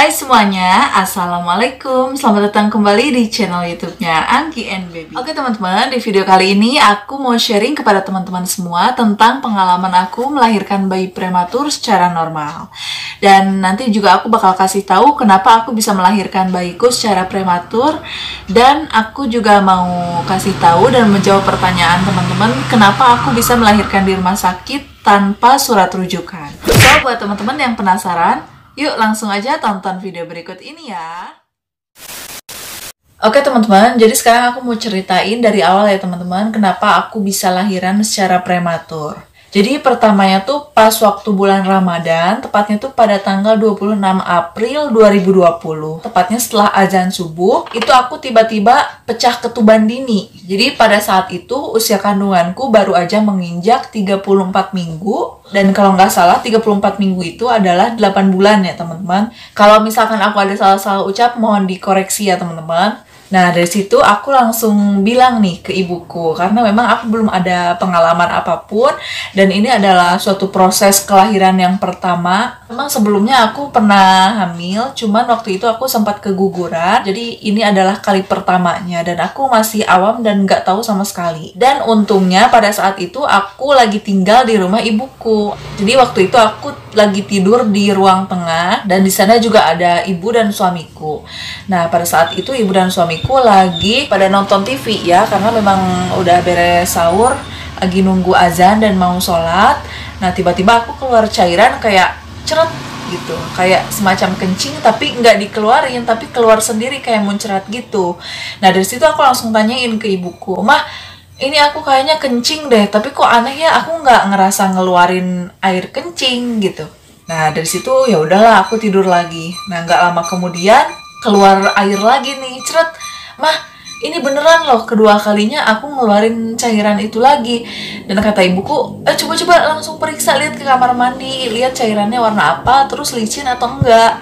Hai semuanya, Assalamualaikum. Selamat datang kembali di channel YouTube-nya Angki and Baby. Oke teman-teman, di video kali ini aku mau sharing kepada teman-teman semua tentang pengalaman aku melahirkan bayi prematur secara normal. Dan nanti juga aku bakal kasih tahu kenapa aku bisa melahirkan bayiku secara prematur. Dan aku juga mau kasih tahu dan menjawab pertanyaan teman-teman kenapa aku bisa melahirkan di rumah sakit tanpa surat rujukan. So, buat teman-teman yang penasaran, yuk langsung aja tonton video berikut ini ya. Oke teman-teman, jadi sekarang aku mau ceritain dari awal ya teman-teman, kenapa aku bisa lahiran secara prematur. Jadi pertamanya tuh pas waktu bulan Ramadan, tepatnya tuh pada tanggal 26 April 2020. Tepatnya setelah azan subuh, itu aku tiba-tiba pecah ketuban dini. Jadi pada saat itu usia kandunganku baru aja menginjak 34 minggu. Dan kalau nggak salah 34 minggu itu adalah 8 bulan ya teman-teman. Kalau misalkan aku ada salah-salah ucap, mohon dikoreksi ya teman-teman. Nah, dari situ aku langsung bilang nih ke ibuku, karena memang aku belum ada pengalaman apapun, dan ini adalah suatu proses kelahiran yang pertama. Memang sebelumnya aku pernah hamil, cuman waktu itu aku sempat keguguran, jadi ini adalah kali pertamanya, dan aku masih awam dan nggak tahu sama sekali. Dan untungnya pada saat itu aku lagi tinggal di rumah ibuku, jadi waktu itu aku lagi tidur di ruang tengah, dan di sana juga ada ibu dan suamiku. Nah, pada saat itu ibu dan suamiku lagi pada nonton TV ya, karena memang udah beres sahur, lagi nunggu azan dan mau sholat. Nah, tiba-tiba aku keluar cairan kayak ceret gitu, kayak semacam kencing tapi nggak dikeluarin, tapi keluar sendiri kayak muncrat gitu. Nah, dari situ aku langsung tanyain ke ibuku, "Mah, ini aku kayaknya kencing deh, tapi kok aneh ya, aku nggak ngerasa ngeluarin air kencing gitu." Nah, dari situ ya udahlah, aku tidur lagi. Nah, nggak lama kemudian keluar air lagi nih, ceret. "Mah, ini beneran loh, kedua kalinya aku ngeluarin cairan itu lagi." Dan kata ibuku, coba-coba langsung periksa, lihat ke kamar mandi, lihat cairannya warna apa, terus licin atau enggak."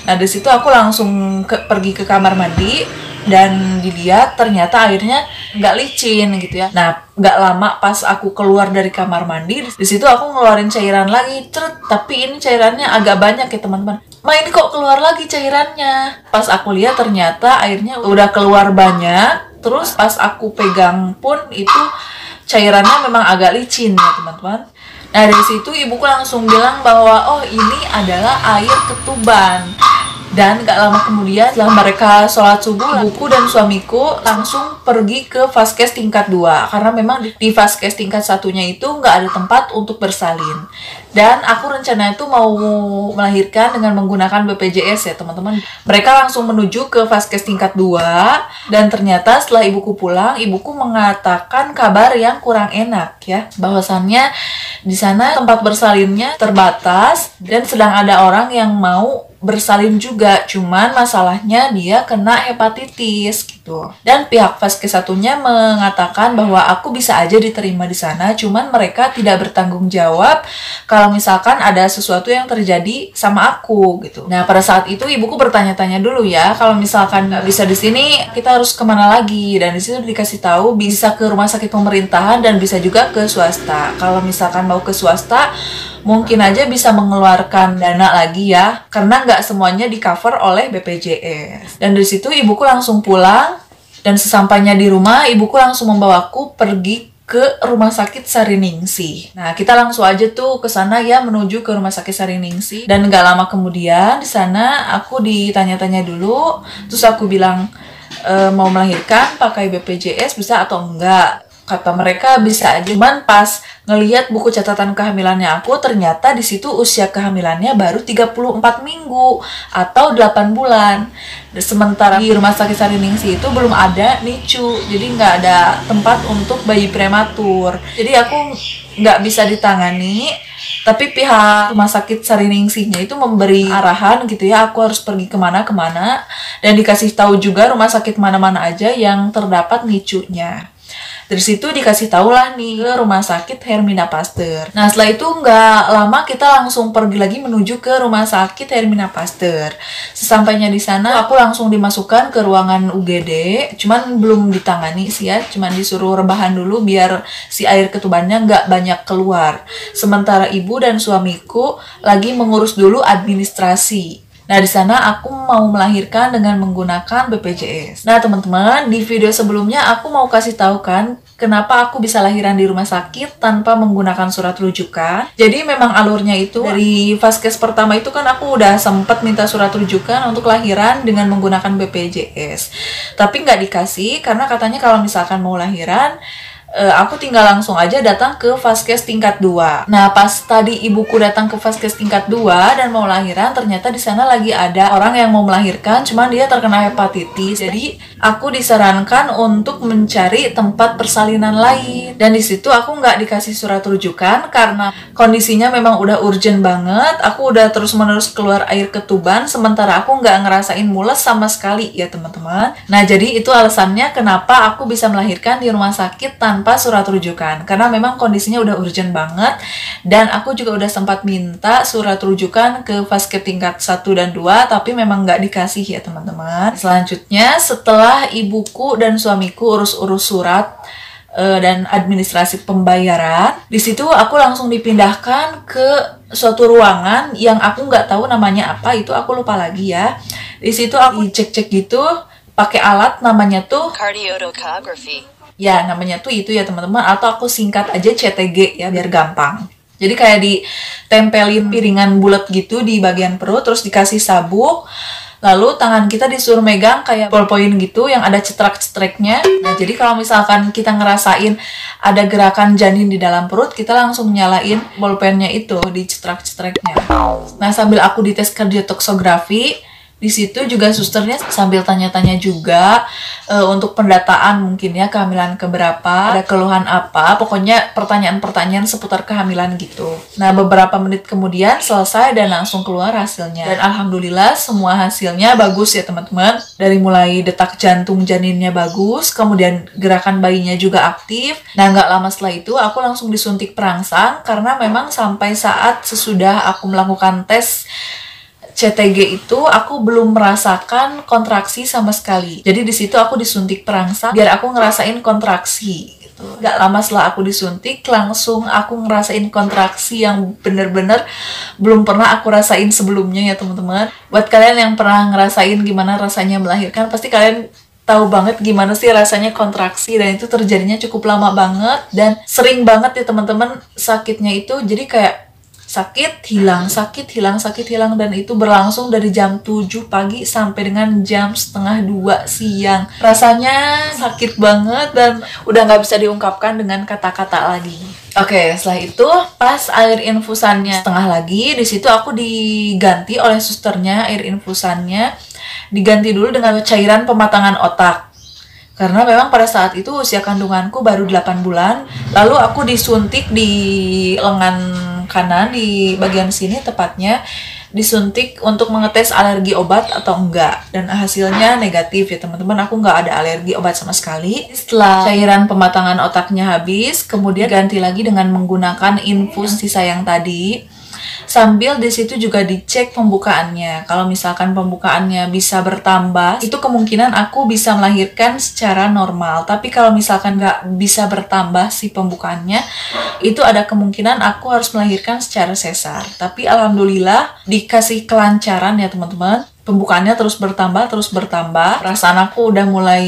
Nah, dari situ aku langsung pergi ke kamar mandi, dan dilihat ternyata airnya nggak licin gitu ya. Nah, nggak lama pas aku keluar dari kamar mandi, di situ aku ngeluarin cairan lagi, tapi ini cairannya agak banyak ya teman-teman. "Ma, ini kok keluar lagi cairannya?" Pas aku lihat ternyata airnya udah keluar banyak, terus pas aku pegang pun itu cairannya memang agak licin ya teman-teman. Nah, dari situ ibuku langsung bilang bahwa oh, ini adalah air ketuban. Dan gak lama kemudian setelah mereka sholat subuh, ibuku dan suamiku langsung pergi ke vaskes tingkat 2. Karena memang di vaskes tingkat 1-nya itu gak ada tempat untuk bersalin. Dan aku rencananya itu mau melahirkan dengan menggunakan BPJS ya teman-teman. Mereka langsung menuju ke vaskes tingkat 2. Dan ternyata setelah ibuku pulang, ibuku mengatakan kabar yang kurang enak ya. Bahwasannya di sana tempat bersalinnya terbatas dan sedang ada orang yang mau bersalin juga, cuman masalahnya dia kena hepatitis gitu. Dan pihak vaskes satunya mengatakan bahwa aku bisa aja diterima di sana, cuman mereka tidak bertanggung jawab kalau misalkan ada sesuatu yang terjadi sama aku gitu. Nah, pada saat itu ibuku bertanya-tanya dulu ya, kalau misalkan nggak bisa di sini, kita harus kemana lagi? Dan di situ dikasih tahu bisa ke rumah sakit pemerintahan dan bisa juga ke swasta. Kalau misalkan mau ke swasta, mungkin aja bisa mengeluarkan dana lagi ya, karena nggak semuanya di cover oleh BPJS. Dan dari situ ibuku langsung pulang, dan sesampainya di rumah, ibuku langsung membawaku pergi ke rumah sakit Sariningsih. Nah, kita langsung aja tuh ke sana ya, menuju ke rumah sakit Sariningsih. Dan nggak lama kemudian di sana aku ditanya-tanya dulu, terus aku bilang mau melahirkan pakai BPJS bisa atau enggak. Kata mereka bisa aja, cuman pas ngelihat buku catatan kehamilannya aku, ternyata di situ usia kehamilannya baru 34 minggu atau 8 bulan. Sementara di rumah sakit Sariningsih itu belum ada NICU, jadi nggak ada tempat untuk bayi prematur. Jadi aku nggak bisa ditangani, tapi pihak rumah sakit Sariningsihnya itu memberi arahan gitu ya, aku harus pergi kemana-kemana, dan dikasih tahu juga rumah sakit mana-mana aja yang terdapat NICU-nya. Dari situ dikasih tahu lah nih ke rumah sakit Hermina Pasteur. Nah, setelah itu nggak lama kita langsung pergi lagi menuju ke rumah sakit Hermina Pasteur. Sesampainya di sana aku langsung dimasukkan ke ruangan UGD, cuman belum ditangani sih ya, cuman disuruh rebahan dulu biar si air ketubannya nggak banyak keluar. Sementara ibu dan suamiku lagi mengurus dulu administrasi. Nah, di sana aku mau melahirkan dengan menggunakan BPJS. Nah, teman-teman, di video sebelumnya aku mau kasih tahu kan kenapa aku bisa lahiran di rumah sakit tanpa menggunakan surat rujukan. Jadi memang alurnya itu dari vaskes pertama itu kan aku udah sempet minta surat rujukan untuk lahiran dengan menggunakan BPJS. Tapi nggak dikasih karena katanya kalau misalkan mau lahiran, aku tinggal langsung aja datang ke vaskes tingkat 2. Nah, pas tadi ibuku datang ke vaskes tingkat 2 dan mau lahiran, ternyata di sana lagi ada orang yang mau melahirkan, cuman dia terkena hepatitis. Jadi, aku disarankan untuk mencari tempat persalinan lain. Dan di situ aku nggak dikasih surat rujukan karena kondisinya memang udah urgent banget. Aku udah terus-menerus keluar air ketuban, sementara aku nggak ngerasain mules sama sekali ya teman-teman. Nah, jadi itu alasannya kenapa aku bisa melahirkan di rumah sakit tanpa surat rujukan, karena memang kondisinya udah urgent banget. Dan aku juga udah sempat minta surat rujukan ke vaskes tingkat 1 dan 2, tapi memang nggak dikasih ya teman-teman. Selanjutnya, setelah ibuku dan suamiku urus-urus surat dan administrasi pembayaran, di situ aku langsung dipindahkan ke suatu ruangan yang aku nggak tahu namanya apa, itu aku lupa lagi ya. Di situ aku cek-cek gitu pakai alat namanya tuh cardiotocography. Ya, namanya tuh itu ya teman-teman, atau aku singkat aja CTG ya biar gampang. Jadi kayak ditempelin piringan bulat gitu di bagian perut, terus dikasih sabuk, lalu tangan kita disuruh megang kayak ballpoint gitu yang ada cetrak-cetreknya. Nah, jadi kalau misalkan kita ngerasain ada gerakan janin di dalam perut, kita langsung nyalain ballpointnya itu di cetrak-cetreknya. Nah, sambil aku dites kardiotoksikografi, di situ juga susternya sambil tanya-tanya juga untuk pendataan mungkin ya kehamilan keberapa, ada keluhan apa, pokoknya pertanyaan-pertanyaan seputar kehamilan gitu. Nah, beberapa menit kemudian selesai dan langsung keluar hasilnya. Dan alhamdulillah semua hasilnya bagus ya teman-teman. Dari mulai detak jantung janinnya bagus, kemudian gerakan bayinya juga aktif. Nah, nggak lama setelah itu aku langsung disuntik perangsang karena memang sampai saat sesudah aku melakukan tes CTG itu aku belum merasakan kontraksi sama sekali. Jadi di situ aku disuntik perangsang biar aku ngerasain kontraksi gitu. Gak lama setelah aku disuntik langsung aku ngerasain kontraksi yang bener-bener belum pernah aku rasain sebelumnya ya teman-teman. Buat kalian yang pernah ngerasain gimana rasanya melahirkan, pasti kalian tahu banget gimana sih rasanya kontraksi, dan itu terjadinya cukup lama banget dan sering banget ya teman-teman sakitnya itu. Jadi kayak sakit hilang, dan itu berlangsung dari jam 7 pagi sampai dengan jam setengah 2 siang. Rasanya sakit banget dan udah nggak bisa diungkapkan dengan kata-kata lagi. Oke, setelah itu pas air infusannya setengah lagi, di situ aku diganti oleh susternya air infusannya, diganti dulu dengan cairan pematangan otak. Karena memang pada saat itu usia kandunganku baru 8 bulan, lalu aku disuntik di lengan kanan di bagian sini tepatnya, disuntik untuk mengetes alergi obat atau enggak, dan hasilnya negatif ya teman-teman, aku nggak ada alergi obat sama sekali. Setelah cairan pematangan otaknya habis, kemudian ganti lagi dengan menggunakan infus sisa yang tadi. Sambil di situ juga dicek pembukaannya. Kalau misalkan pembukaannya bisa bertambah, itu kemungkinan aku bisa melahirkan secara normal. Tapi kalau misalkan nggak bisa bertambah si pembukaannya, itu ada kemungkinan aku harus melahirkan secara sesar. Tapi alhamdulillah dikasih kelancaran ya teman-teman. Pembukaannya terus bertambah, Perasaan aku udah mulai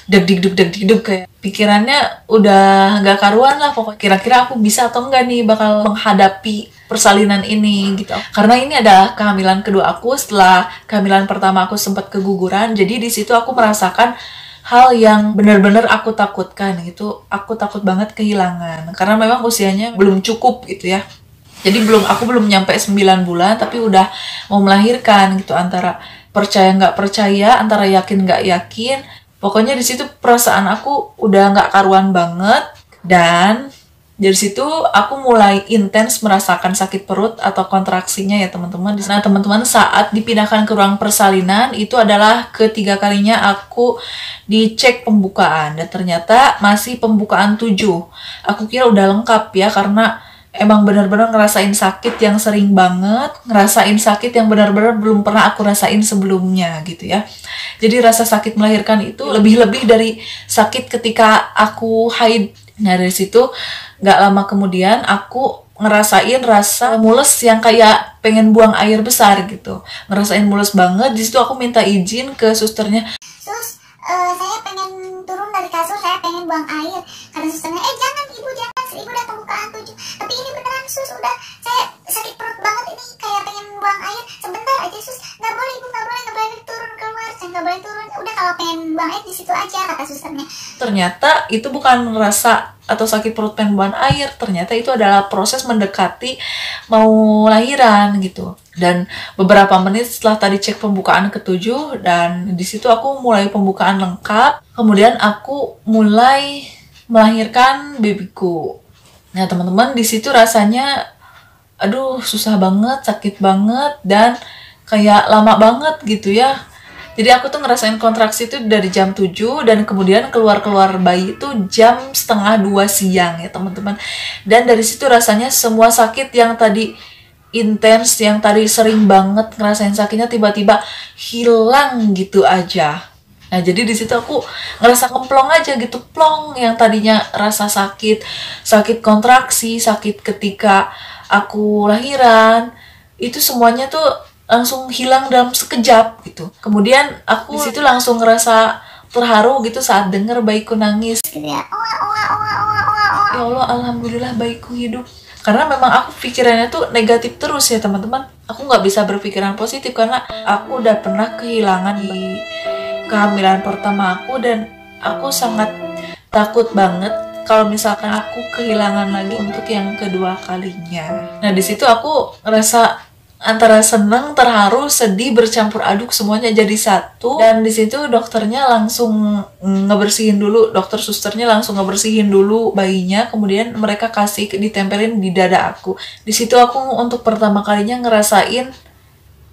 deg-deg kayak pikirannya udah nggak karuan lah pokoknya. Kira-kira aku bisa atau enggak nih bakal menghadapi persalinan ini gitu. Karena ini adalah kehamilan kedua aku setelah kehamilan pertama aku sempat keguguran. Jadi di situ aku merasakan hal yang benar-benar aku takutkan gitu. Aku takut banget kehilangan karena memang usianya belum cukup gitu ya. Jadi aku belum nyampe 9 bulan tapi udah mau melahirkan gitu, antara percaya nggak percaya, antara yakin nggak yakin. Pokoknya di situ perasaan aku udah nggak karuan banget, dan dari situ aku mulai intens merasakan sakit perut atau kontraksinya ya teman-teman. Nah teman-teman, saat dipindahkan ke ruang persalinan itu adalah ketiga kalinya aku dicek pembukaan, dan ternyata masih pembukaan 7. Aku kira udah lengkap ya, karena emang benar-benar ngerasain sakit yang sering banget, ngerasain sakit yang benar-benar belum pernah aku rasain sebelumnya gitu ya. Jadi rasa sakit melahirkan itu lebih-lebih dari sakit ketika aku haid Nah dari situ nggak lama kemudian aku ngerasain rasa mules yang kayak pengen buang air besar gitu, ngerasain mules banget. Di situ aku minta izin ke susternya, "Sus, saya pengen turun dari kasur, saya pengen buang air." Kata susternya, "Jangan ibu, jangan, ibu udah pembukaan 7. Tapi ini beneran sus, udah saya sakit perut banget ini, kayak pengen buang air. Sebentar aja sus, nggak boleh ibu, nggak boleh turun keluar, saya nggak boleh turun. Udah kalau pengen buang air di situ aja," kata susternya. Ternyata itu bukan rasa atau sakit perut pengen buang air, ternyata itu adalah proses mendekati mau lahiran gitu. Dan beberapa menit setelah tadi cek pembukaan ke-7, dan di situ aku mulai pembukaan lengkap. Kemudian aku mulai melahirkan babyku. Nah teman-teman, di situ rasanya aduh susah banget, sakit banget, dan kayak lama banget gitu ya. Jadi aku tuh ngerasain kontraksi itu dari jam 7, dan kemudian keluar-keluar bayi itu jam setengah 2 siang ya teman-teman. Dan dari situ rasanya semua sakit yang tadi intens, yang tadi sering banget ngerasain sakitnya, tiba-tiba hilang gitu aja. Nah jadi di situ aku ngerasa kemplong aja gitu, plong, yang tadinya rasa sakit kontraksi, sakit ketika aku lahiran, itu semuanya tuh langsung hilang dalam sekejap gitu. Kemudian aku di situ langsung ngerasa terharu gitu saat denger bayiku nangis. Gitu ya. Ya Allah, alhamdulillah bayiku hidup. Karena memang aku pikirannya tuh negatif terus ya teman-teman. Aku nggak bisa berpikiran positif karena aku udah pernah kehilangan di kehamilan pertama aku, dan aku sangat takut banget kalau misalkan aku kehilangan lagi untuk yang kedua kalinya. Nah di situ aku ngerasa antara seneng, terharu, sedih, bercampur aduk, semuanya jadi satu. Dan di situ dokternya langsung ngebersihin dulu, dokter susternya langsung ngebersihin dulu bayinya, kemudian mereka kasih ditempelin di dada aku. Di situ aku untuk pertama kalinya ngerasain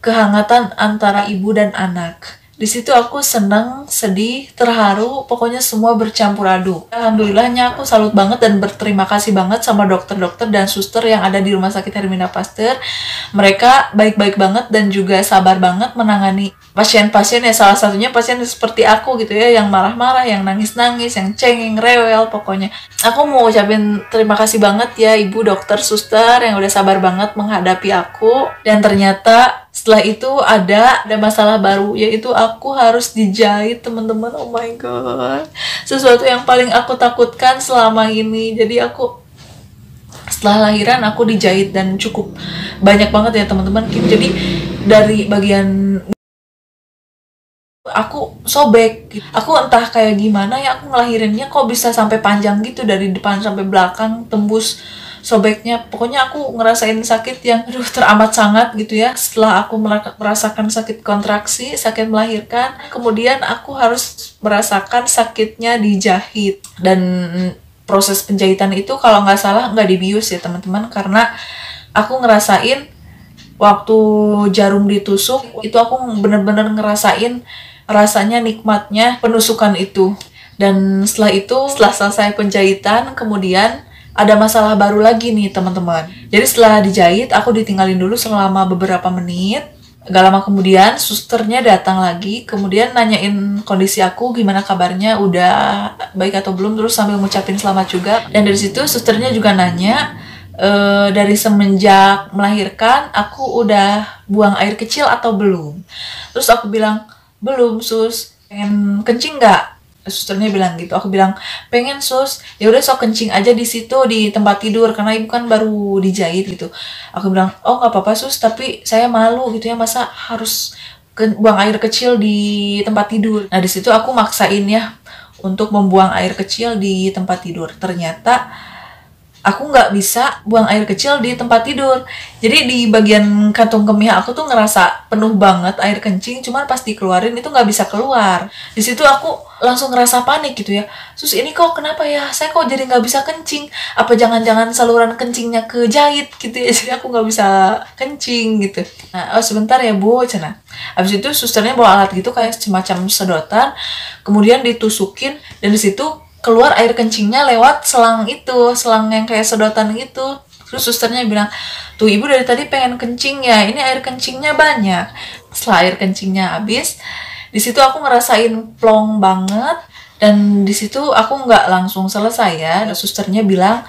kehangatan antara ibu dan anak. Di situ aku senang, sedih, terharu, pokoknya semua bercampur aduk. Alhamdulillahnya aku salut banget dan berterima kasih banget sama dokter-dokter dan suster yang ada di Rumah Sakit Hermina Pasteur. Mereka baik-baik banget dan juga sabar banget menangani pasien-pasien ya, salah satunya pasien seperti aku gitu ya, yang marah-marah, yang nangis-nangis, yang cengeng, rewel, pokoknya. Aku mau ucapin terima kasih banget ya ibu dokter suster yang udah sabar banget menghadapi aku. Dan ternyata setelah itu ada masalah baru, yaitu aku harus dijahit teman-teman. Oh my god, sesuatu yang paling aku takutkan selama ini. Jadi aku setelah lahiran aku dijahit dan cukup banyak banget ya teman-teman. Jadi dari bagian aku sobek, aku entah kayak gimana ya, aku ngelahirinnya kok bisa sampai panjang gitu, dari depan sampai belakang tembus sobeknya. Pokoknya aku ngerasain sakit yang aduh teramat sangat gitu ya. Setelah aku merasakan sakit kontraksi, sakit melahirkan, kemudian aku harus merasakan sakitnya dijahit. Dan proses penjahitan itu kalau nggak salah nggak dibius ya teman-teman, karena aku ngerasain waktu jarum ditusuk itu aku bener-bener ngerasain rasanya, nikmatnya penusukan itu. Dan setelah itu, setelah selesai penjahitan, kemudian ada masalah baru lagi nih teman-teman. Jadi setelah dijahit, aku ditinggalin dulu selama beberapa menit. Gak lama kemudian, susternya datang lagi, kemudian nanyain kondisi aku, gimana kabarnya, udah baik atau belum, terus sambil ngucapin selamat juga. Dan dari situ susternya juga nanya, dari semenjak melahirkan, aku udah buang air kecil atau belum? Terus aku bilang, belum sus, pengen kencing nggak? Susternya bilang gitu. Aku bilang pengen sus. Ya udah sok kencing aja di situ di tempat tidur, karena ibu kan baru dijahit gitu. Aku bilang oh nggak apa-apa sus, tapi saya malu gitu ya, masa harus buang air kecil di tempat tidur. Nah di situ aku maksain ya untuk membuang air kecil di tempat tidur. Ternyata aku nggak bisa buang air kecil di tempat tidur. Jadi di bagian kantung kemih aku tuh ngerasa penuh banget air kencing, cuman pas dikeluarin itu nggak bisa keluar. Di situ aku langsung ngerasa panik gitu ya. Sus ini kok kenapa ya? Saya kok jadi nggak bisa kencing? Apa jangan-jangan saluran kencingnya kejahit gitu ya? Jadi aku nggak bisa kencing gitu. Nah, oh sebentar ya bu, cina. Abis itu susternya bawa alat gitu kayak semacam sedotan, kemudian ditusukin, dan di situ keluar air kencingnya lewat selang itu, selang yang kayak sedotan gitu. Terus susternya bilang, tuh ibu dari tadi pengen kencing ya, ini air kencingnya banyak. Setelah air kencingnya habis, di situ aku ngerasain plong banget, Dan di situ aku nggak langsung selesai ya. Susternya bilang,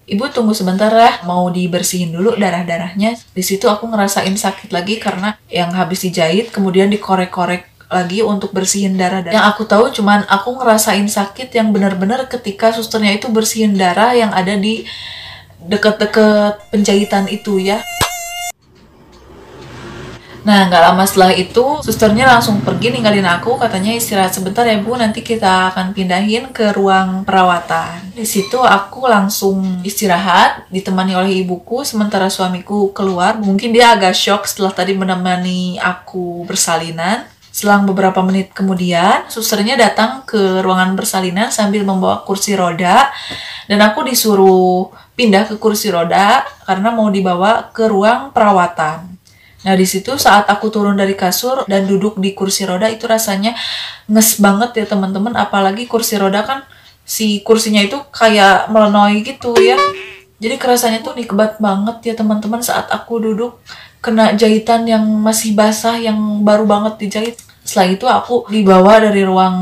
"Ibu tunggu sebentar ya, mau dibersihin dulu darah-darahnya." Di situ aku ngerasain sakit lagi karena yang habis dijahit kemudian dikorek-korek lagi untuk bersihin darah. Yang aku tahu cuman aku ngerasain sakit yang benar-benar ketika susternya itu bersihin darah yang ada di deket-deket penjahitan itu ya. Nah, nggak lama setelah itu, susternya langsung pergi ninggalin aku, katanya istirahat sebentar ya Bu, nanti kita akan pindahin ke ruang perawatan. Di situ aku langsung istirahat, ditemani oleh ibuku, sementara suamiku keluar. Mungkin dia agak shock setelah tadi menemani aku bersalinan. Selang beberapa menit kemudian, susternya datang ke ruangan persalinan sambil membawa kursi roda, dan aku disuruh pindah ke kursi roda karena mau dibawa ke ruang perawatan. Nah, di situ saat aku turun dari kasur dan duduk di kursi roda itu rasanya nges banget ya teman-teman, apalagi kursi roda kan si kursinya itu kayak melenoi gitu ya. Jadi kerasanya tuh nikmat banget ya teman-teman saat aku duduk kena jahitan yang masih basah yang baru banget dijahit. Setelah itu aku dibawa dari ruang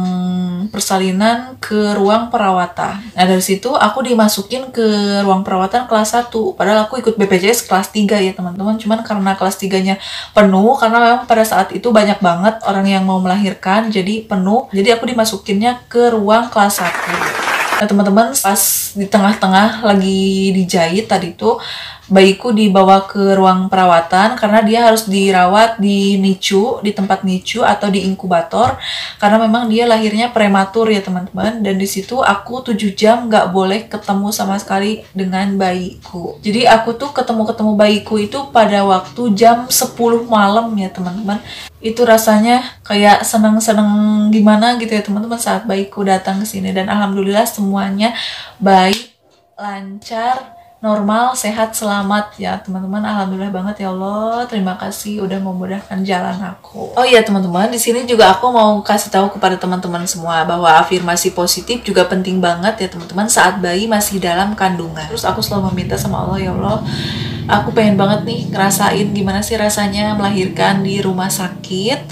persalinan ke ruang perawatan. Nah, dari situ aku dimasukin ke ruang perawatan kelas 1. Padahal aku ikut BPJS kelas 3 ya teman-teman. Cuman karena kelas 3-nya penuh, karena memang pada saat itu banyak banget orang yang mau melahirkan, jadi penuh. Jadi aku dimasukinnya ke ruang kelas 1. Nah teman-teman, pas di tengah-tengah lagi dijahit tadi tuh, bayiku dibawa ke ruang perawatan karena dia harus dirawat di NICU, di tempat NICU atau di inkubator, karena memang dia lahirnya prematur ya teman-teman. Dan di situ aku 7 jam nggak boleh ketemu sama sekali dengan bayiku. Jadi aku tuh ketemu bayiku itu pada waktu jam 10 malam ya teman-teman. Itu rasanya kayak seneng-seneng gimana gitu ya teman-teman saat bayiku datang ke sini. Dan alhamdulillah semuanya baik, lancar, normal, sehat, selamat ya teman-teman. Alhamdulillah banget ya Allah. Terima kasih udah memudahkan jalan aku. Oh iya teman-teman, di sini juga aku mau kasih tahu kepada teman-teman semua bahwa afirmasi positif juga penting banget ya teman-teman saat bayi masih dalam kandungan. Terus aku selalu meminta sama Allah, ya Allah, aku pengen banget nih ngerasain gimana sih rasanya melahirkan di rumah sakit.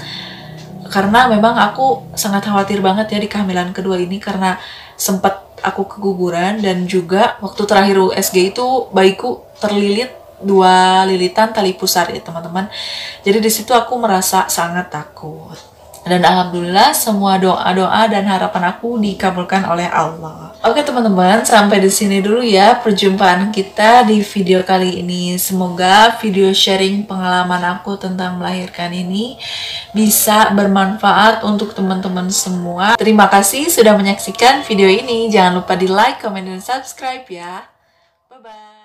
Karena memang aku sangat khawatir banget ya di kehamilan kedua ini karena sempat aku keguguran, dan juga waktu terakhir USG itu bayiku terlilit 2 lilitan tali pusar ya teman-teman. Jadi di situ aku merasa sangat takut. Dan alhamdulillah semua doa-doa dan harapan aku dikabulkan oleh Allah. Oke teman-teman, sampai di sini dulu ya perjumpaan kita di video kali ini. Semoga video sharing pengalaman aku tentang melahirkan ini bisa bermanfaat untuk teman-teman semua. Terima kasih sudah menyaksikan video ini. Jangan lupa di like, comment, dan subscribe ya. Bye-bye.